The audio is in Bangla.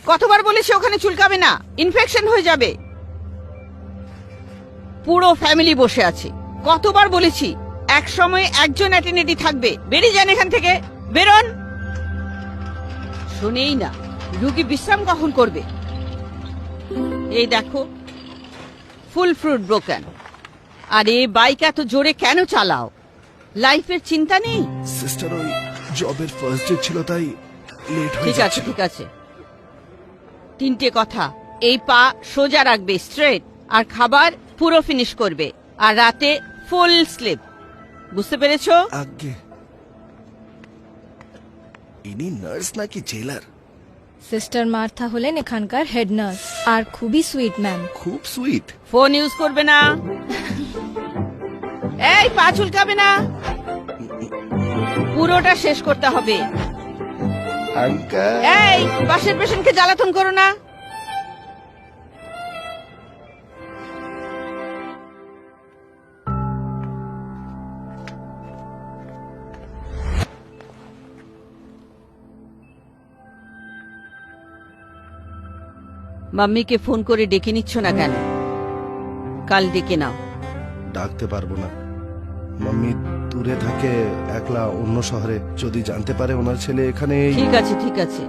কতবার বলেছি ওখানে চুলকাবে না, ইনফেকশন হয়ে যাবে। পুরো ফ্যামিলি বসে আছে, কতবার বলেছি এক সময় একজন অ্যাটেন্ডেন্টই থাকবে। বেরিয়ে যান এখান থেকে, বেরোন। শুনেই না, রুগী বিশ্রাম কখন করবে? এই দেখো, ফুল ফ্রুট ব্রোকেন। আরে বাইক এত জোরে কেন চালাও? লাইফের চিন্তা নেই? সিস্টার, ওই জবের ফার্স্ট ডে ছিল তাই লেট হয়ে ঠিক আছে যাচ্ছে। ঠিক আছে, তিনটে কথা। এই পা সোজা রাখবে, স্ট্রেট, আর খাবার পুরো ফিনিশ করবে, আর রাতে ফুল স্লিপ। বুঝতে পেরেছো? আগে ইনি নার্স নাকি জেলার? সিস্টার মার্থা হলেন এখানকার হেড নার্স আর খুবই সুইট ম্যাম। খুব সুইট। ফোন ইউজ করবে না। এই পা চুলকাবে না, পুরোটা শেষ করতে হবে। আঙ্কেল, এই পাশের পেশেন্টকে জ্বালাতন করো না। মাম্মিকে ফোন করে ডেকে নিচ্ছ না কেন? কাল ডেকে নাও। ডাকতে পারবো না। মাম্মি দূরে থাকে, একলা অন্য শহরে। যদি জানতে পারে ওনার ছেলে এখানে, ঠিক আছে ঠিক আছে,